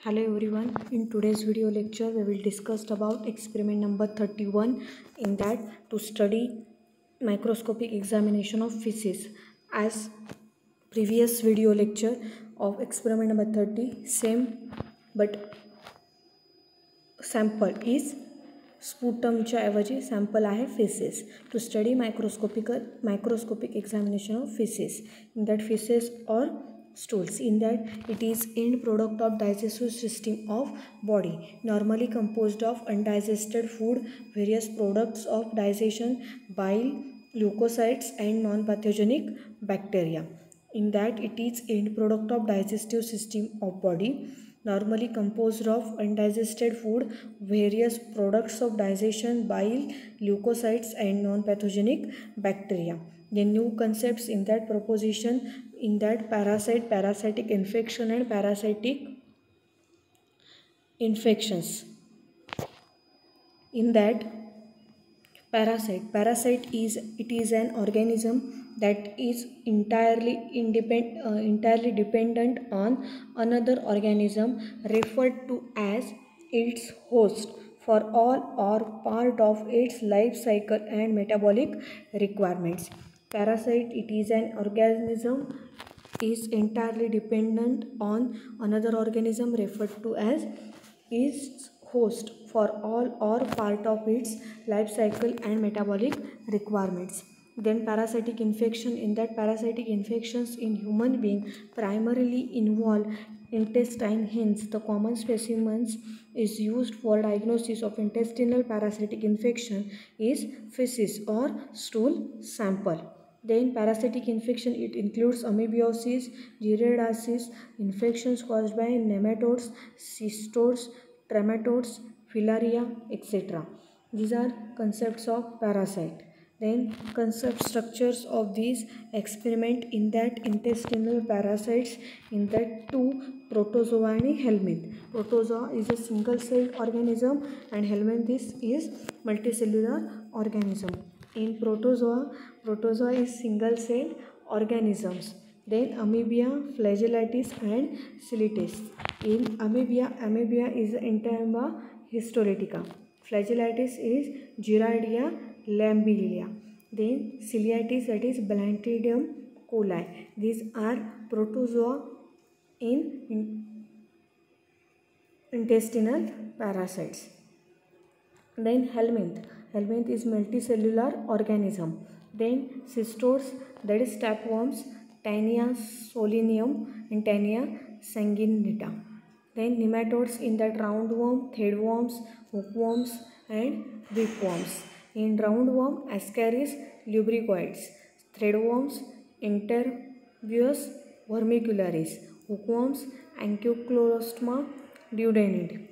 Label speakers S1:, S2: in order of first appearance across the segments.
S1: Hello everyone, in today's video lecture we will discuss about experiment number 31, in that to study microscopic examination of feces. As previous video lecture of experiment number 30, same but sample is स्पुटमच्या ऐवजी sample आहे faeces to study microscopic examination of faeces in that faeces और stools. In that it is end product of digestive system of body, normally composed of undigested food, various products of digestion, bile, leukocytes and non-pathogenic bacteria. In that it is end product of digestive system of body, normally composed of undigested food, various products of digestion, bile, leukocytes and non-pathogenic bacteria. The new concepts in that proposition, in that parasitic infection and parasitic infections. In that parasite is an organism that is entirely dependent on another organism, referred to as its host for all or part of its life cycle and metabolic requirements. Parasite, it is an organism is entirely dependent on another organism, referred to as its host for all or part of its life cycle and metabolic requirements. Then parasitic infection, in that parasitic infections in human being primarily involve intestine, hence the common specimens is used for diagnosis of intestinal parasitic infection is feces or stool sample. Then parasitic infection, it includes amoebiasis, giardiasis, infections caused by nematodes, cystodes, trematodes, filaria, etc. These are concepts of parasite. Then concept structures of these experiment, in that intestinal parasites, in that two protozoa and helminth. Protozoa is a single-celled organism and helminth is multicellular organism. In protozoa is single-celled organisms. Then amoeba, flagellates and ciliates. In amoeba is Entamoeba histolytica. Flagellates is Giardia lambelia. Then ciliates, that is Blantidium coli. These are protozoa in intestinal parasites. Then helminth is multicellular organism. Then cystodes, that is tapeworms, Taenia solenium and Taenia sanguinita. Then nematodes, in that roundworm, threadworms, hookworms and whipworms. In roundworm, Ascaris lubricoides, threadworms, Interviews vermicularis, hookworms, Ankyoclostoma duodenide.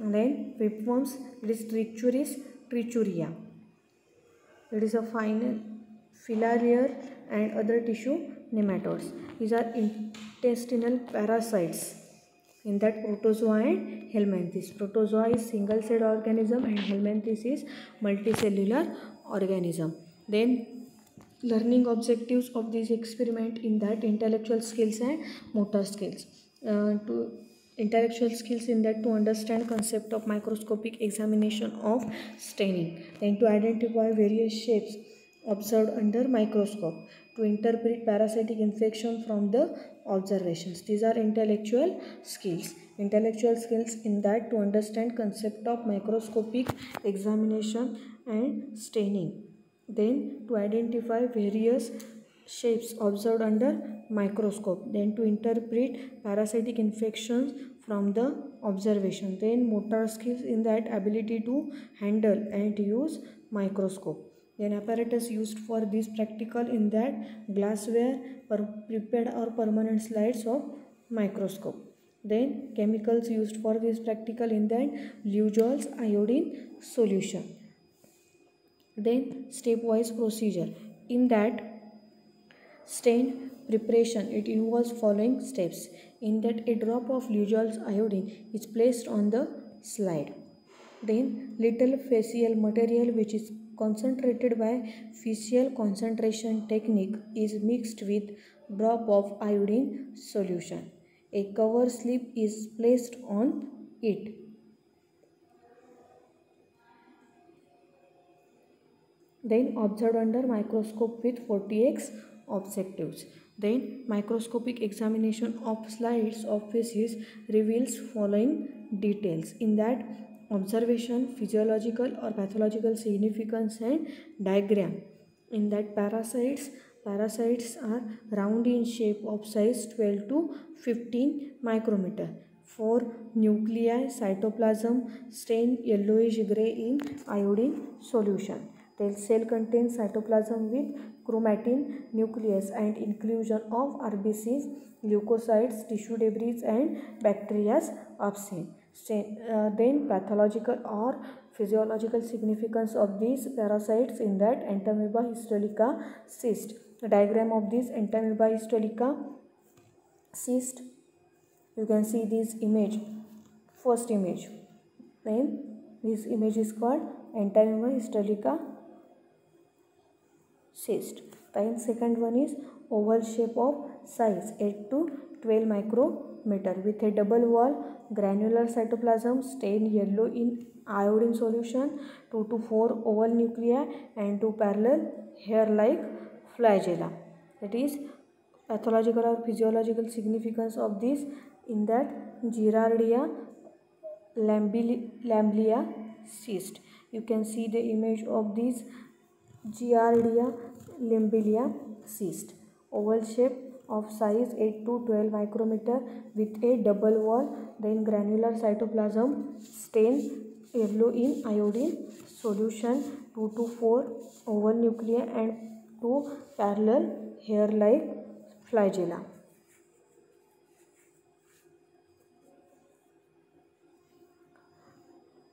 S1: And then whipworms, it is Trichuris trichuria. It is a final filarial and other tissue nematodes. These are intestinal parasites, in that protozoa and helminth. Protozoa is single-celled organism and helminth is multicellular organism. Then learning objectives of this experiment, in that intellectual skills and motor skills. Intellectual skills, in that to understand concept of microscopic examination of staining, then to identify various shapes observed under microscope, to interpret parasitic infection from the observations. These are intellectual skills. Intellectual skills, in that to understand concept of microscopic examination and staining, then to identify various shapes observed under microscope, then to interpret parasitic infections from the observation. Then motor skills, in that ability to handle and use microscope. Then apparatus used for this practical, in that glassware, prepared or permanent slides of microscope. Then chemicals used for this practical, in that Lugol's iodine solution. Then stepwise procedure, in that stain preparation, it involves following steps. In that a drop of Lugol's iodine is placed on the slide. Then little facial material, which is concentrated by facial concentration technique, is mixed with drop of iodine solution. A cover slip is placed on it. Then observed under microscope with 40x objectives. Then microscopic examination of slides of faces reveals following details. In that, observation, physiological or pathological significance and diagram. In that, parasites are round in shape of size 12 to 15 micrometer. For nuclei, cytoplasm stain yellowish gray in iodine solution. The cell contains cytoplasm with chromatin nucleus and inclusion of RBCs, leukocytes, tissue debris and bacteria absent. Then pathological or physiological significance of these parasites in that Entamoeba histolytica cyst. The diagram of this Entamoeba histolytica cyst, you can see this image, first image. Then this image is called Entamoeba histolytica cyst. Then second one is oval shape of size 8 to 12 micrometer with a double wall, granular cytoplasm stained yellow in iodine solution, 2 to 4 oval nuclei and 2 parallel hair-like flagella. That is pathological or physiological significance of this in that Giardia lamblia cyst. You can see the image of this Giardia lamblia cyst. Oval shape of size 8 to 12 micrometer with a double wall, then granular cytoplasm stained yellow in iodine solution, 2 to 4 oval nuclei and 2 parallel hair-like flagella.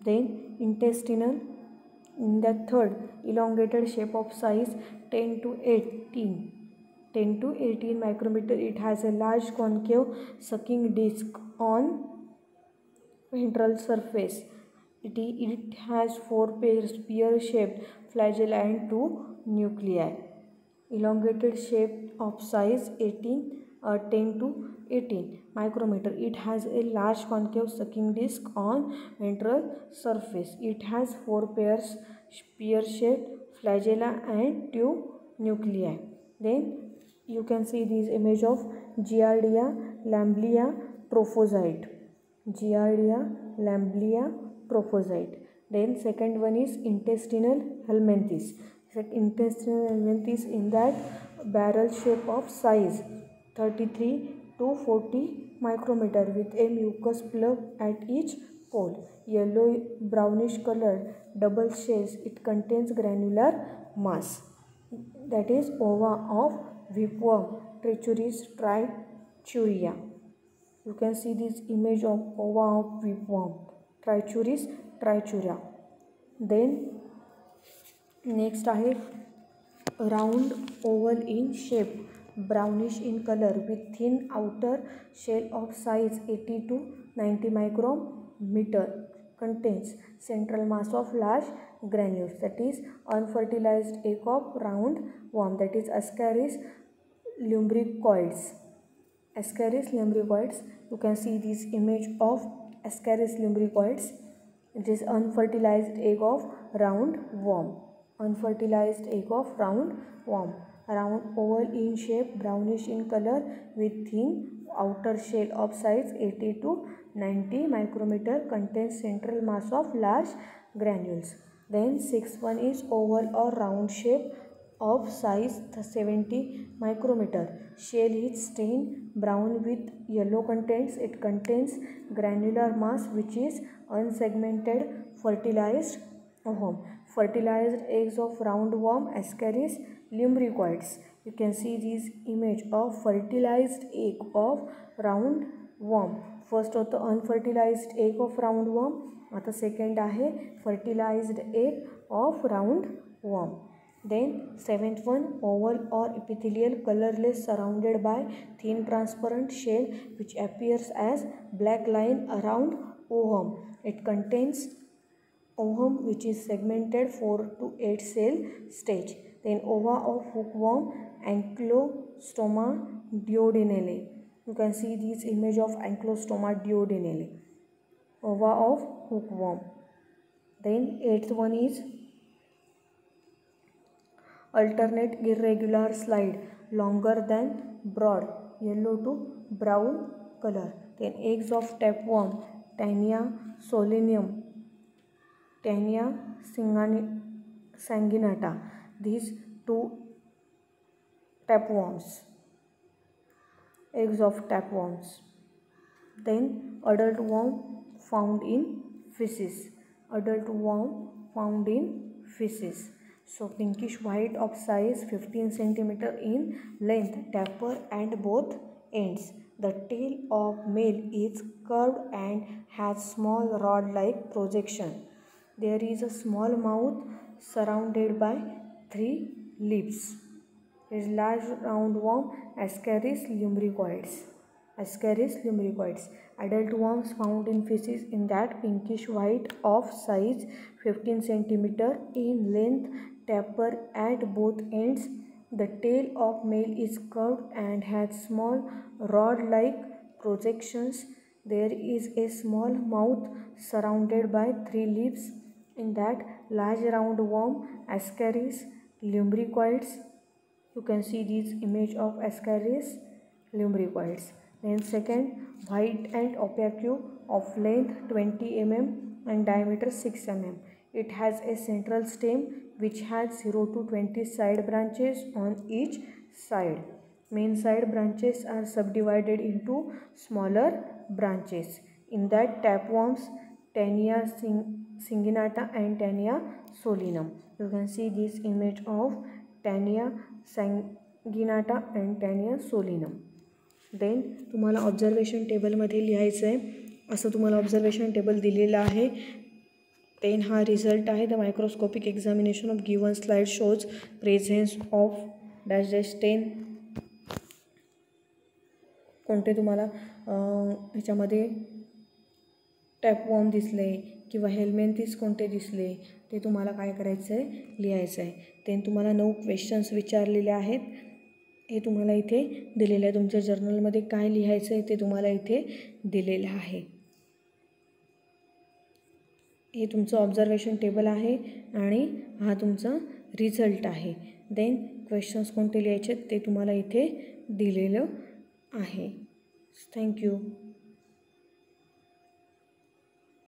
S1: Then intestinal, in the third, elongated shape of size 10 to 18 micrometer. It has a large concave sucking disc on ventral surface. It has 4 pear-shaped flagella and 2 nuclei. Elongated shape of size 10 to 18 micrometer. It has a large concave sucking disc on ventral surface. It has 4 pear-shaped flagella and 2 nuclei. Then you can see this image of Giardia lamblia trophozoite. Giardia lamblia trophozoite. Then second one is intestinal helminthes. Intestinal helminthes in that barrel shape of size 33 to 40 micrometer with a mucus plug at each pole. Yellow brownish colored double shells. It contains granular mass. That is ova of whipworm Trichuris trichuria. You can see this image of ova of whipworm Trichuris trichuria. Then next आहे round oval in shape, brownish in color with thin outer shell of size 80 to 90 micrometer. Contains central mass of large granules, that is unfertilized egg of round worm, that is Ascaris lumbricoides. Ascaris lumbricoides. You can see this image of Ascaris lumbricoides. It is unfertilized egg of round worm. Unfertilized egg of round worm. Round oval in shape, brownish in color with thin outer shell of size 80 to 90 micrometer. Contains central mass of large granules. Then sixth one is oval or round shape of size 70 micrometer. Shell is stained brown with yellow contents. It contains granular mass which is unsegmented fertilized ovum. Fertilized eggs of round worm Ascaris lumbricoides. You can see this image of fertilized egg of round worm. First होतं unfertilized egg of round worm. आता second आहे fertilized egg of round worm. Then seventh one, oval or epithelial, colorless, surrounded by thin transparent shell which appears as black line around ovum. It contains ovum which is segmented 4 to 8 cell stage. Then ova of hookworm Ankylostoma duodenale. You can see this image of Ankylostoma duodenale, ova of hookworm. Then eighth one is alternate irregular slide, longer than broad, yellow to brown color. Then eggs of tapeworm, Taenia solinum, Taenia sanguinata. These two tapeworms, eggs of tapeworms. Then adult worm found in feces. Adult worm found in feces. So pinkish white of size 15 cm in length, taper and both ends. The tail of male is curved and has small rod-like projection. There is a small mouth surrounded by 3 lips. Is large roundworm Ascaris lumbricoides. Ascaris lumbricoides. Adult worms found in feces in that pinkish white of size 15 cm in length, taper at both ends. The tail of male is curved and has small rod-like projections. There is a small mouth surrounded by 3 lips in that large roundworm Ascaris lumbricoides. You can see this image of Ascaris lumbricoides. Then second, white and opaque of length 20 mm and diameter 6 mm. It has a central stem which has 0 to 20 side branches on each side. Main side branches are subdivided into smaller branches. In that, tapeworms Taenia sanguinata and Taenia solinum. You can see this image of Taenia sanguinata and Taenia solinum. Then तुम्हाला observation टेबलमध्ये लिहायचं आहे, असं तुम्हाला observation table दिलेलं आहे. Then हा result आहे. The microscopic examination of given slide shows presence of dash dash 10. कोणते तुम्हाला ह्याच्यामध्ये टॅपवॉर्म दिसले किंवा हेल्मेंथिस कोणते दिसले ते तुम्हाला काय करायचं आहे, लिहायचं आहे. देन तुम्हाला 9 क्वेश्चन्स विचारलेले आहेत. हे तुम्हाला इथे दिलेलं आहे. तुमच्या जर्नलमध्ये काय लिहायचं आहे ते तुम्हाला इथे दिलेलं आहे. हे तुमचं ऑब्झर्वेशन टेबल आहे आणि हा तुमचा रिझल्ट आहे. देन क्वेश्चन्स कोणते लिहायचे ते तुम्हाला इथे दिलेलं आहे. थँक्यू.